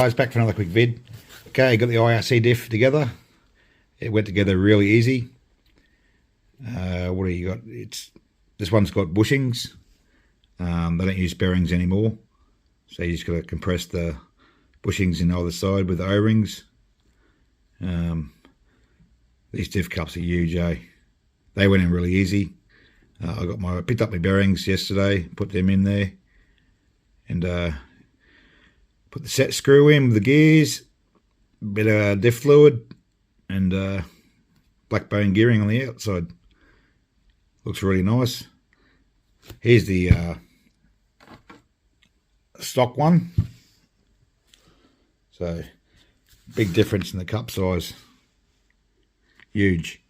guys, back for another quick vid. Okay, got the IRC diff together. It went together really easy. What do you got? This one's got bushings. They don't use bearings anymore, so you just got to compress the bushings in either side with the O-rings. These diff cups are huge, eh? They went in really easy. I picked up my bearings yesterday, put them in there, and put the set screw in with the gears, a bit of diff fluid, and Blackbone gearing on the outside. Looks really nice. Here's the stock one. So big difference in the cup size. Huge.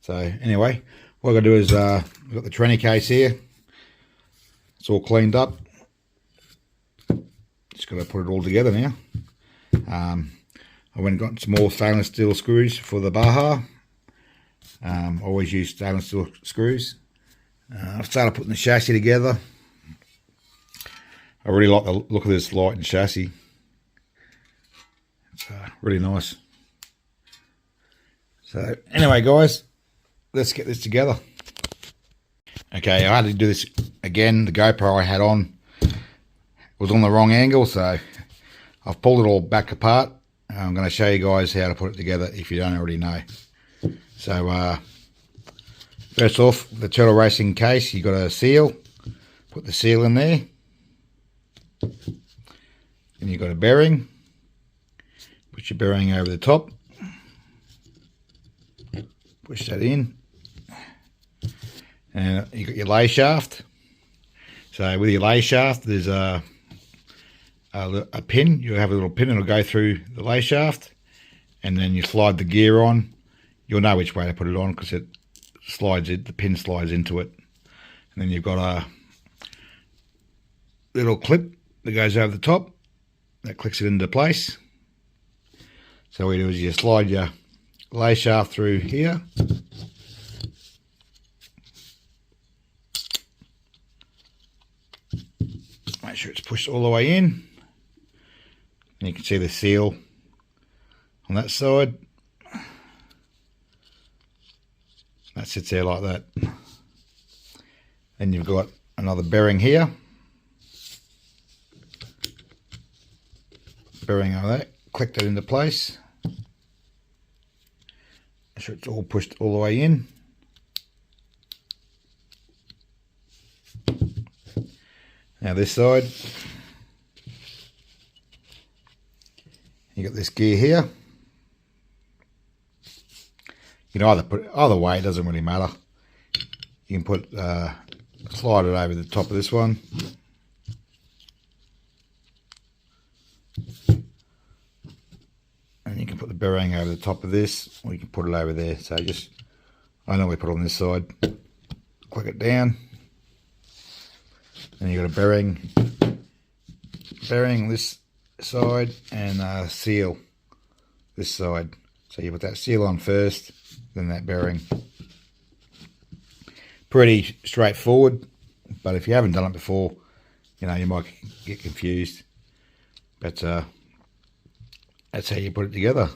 So anyway, what I got to do is we've got the tranny case here. It's all cleaned up. Just got to put it all together now. I went and got some more stainless steel screws for the Baja. Always use stainless steel screws. I've started putting the chassis together. I really like the look of this light and chassis. It's really nice. So anyway, guys, let's get this together. Okay, I had to do this again. The GoPro I had on was on the wrong angle, so I've pulled it all back apart. I'm going to show you guys how to put it together if you don't already know. So first off, the turtle racing case, you got a seal. Put the seal in there. Then you've got a bearing. Put your bearing over the top. Push that in. And you got your lay shaft. So with your lay shaft, there's a pin. You have a little pin that'll go through the lay shaft, and then you slide the gear on. You'll know which way to put it on because it slides it. The pin slides into it, and then you've got a little clip that goes over the top that clicks it into place. So what you do is you slide your lay shaft through here. Make sure it's pushed all the way in. And you can see the seal on that side. That sits there like that. Then you've got another bearing here. Bearing over that. Click that into place. Make sure it's all pushed all the way in. Now this side, you got this gear here. You can either put it either way, it doesn't really matter. You can put slide it over the top of this one. And you can put the bearing over the top of this, or you can put it over there. So just, I normally put it on this side, click it down. Then you got a bearing this side, and a seal this side. So you put that seal on first, then that bearing. Pretty straightforward, but if you haven't done it before, you know, you might get confused. But that's how you put it together.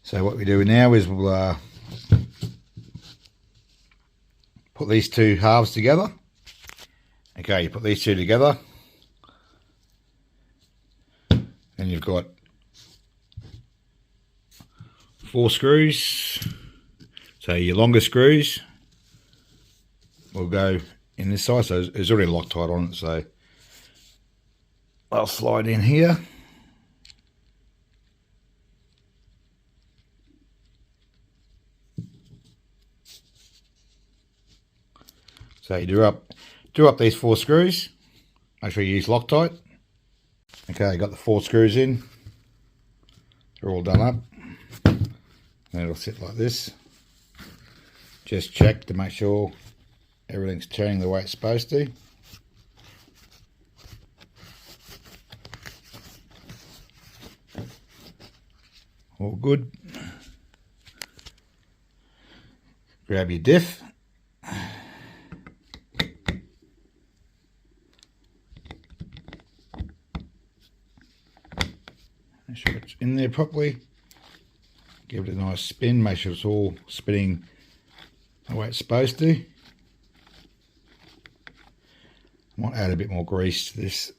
So what we do now is we'll put these two halves together. Okay, you put these two together, and you've got 4 screws. So your longer screws will go in this side. So there's already Loctite on it, so I'll slide in here. So you do up these 4 screws. Make sure you use Loctite. Okay, got the 4 screws in. They're all done up. And it'll sit like this. Just check to make sure everything's turning the way it's supposed to. All good. Grab your diff. in there properly. Give it a nice spin, make sure it's all spinning the way it's supposed to. Might add a bit more grease to this.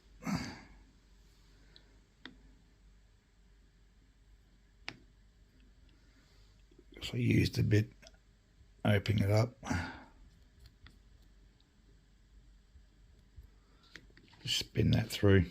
So I used a bit, opening it up. Just spin that through.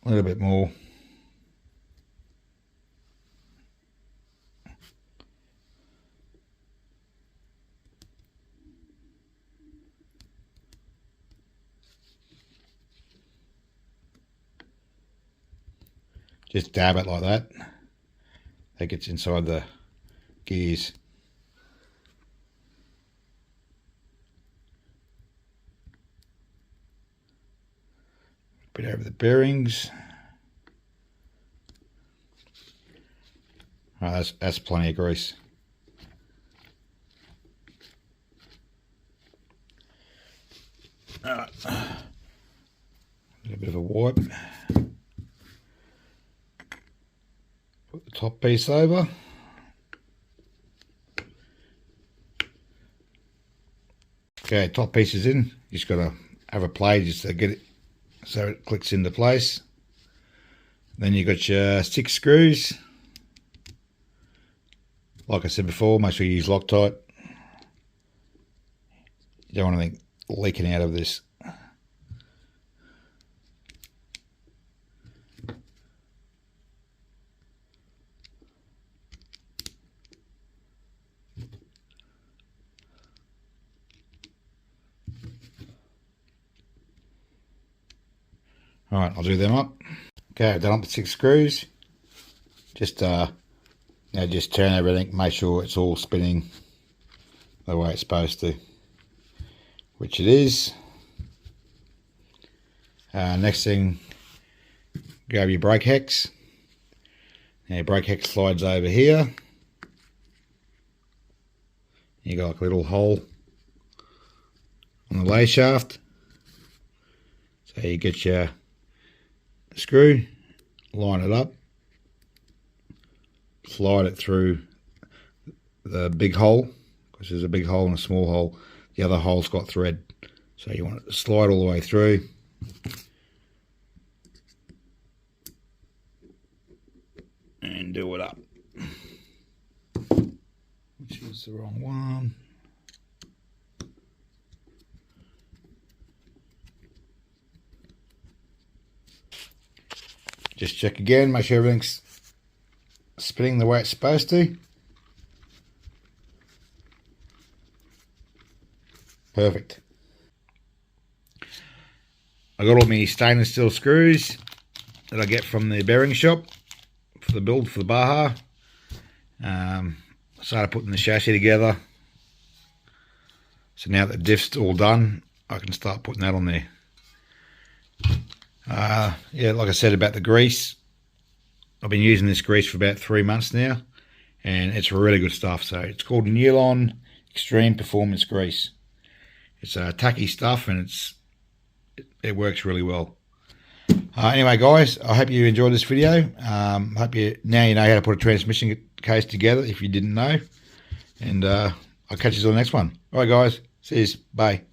A little bit more. Just dab it like that. That gets inside the gears. Bit over the bearings. Oh, that's plenty of grease. A little bit of a wipe. Put the top piece over. Okay, top piece is in. You just got to have a play just to get it so it clicks into place. Then you got your 6 screws. Like I said before, make sure you use Loctite. You don't want anything leaking out of this. Alright, I'll do them up. Okay, I've done up the 6 screws. Just just turn everything, make sure it's all spinning the way it's supposed to, which it is. Next thing, grab your brake hex. Now your brake hex slides over here. You got like a little hole on the lay shaft. So you get your screw, line it up, slide it through the big hole, because there's a big hole and a small hole. The other hole's got thread, so you want it to slide all the way through. And do it up. Which is the wrong one. Just check again, make sure everything's spinning the way it's supposed to. Perfect. I got all my stainless steel screws that I get from the bearing shop for the build for the Baja. Started putting the chassis together. So now that the diff's all done, I can start putting that on there. Yeah, like I said about the grease, I've been using this grease for about 3 months now, and it's really good stuff. So it's called Nylon Extreme Performance Grease. It's tacky stuff, and it works really well. Anyway, guys, I hope you enjoyed this video. Hope you know how to put a transmission case together if you didn't know. And I'll catch you on the next one. All right, guys. See you. Bye.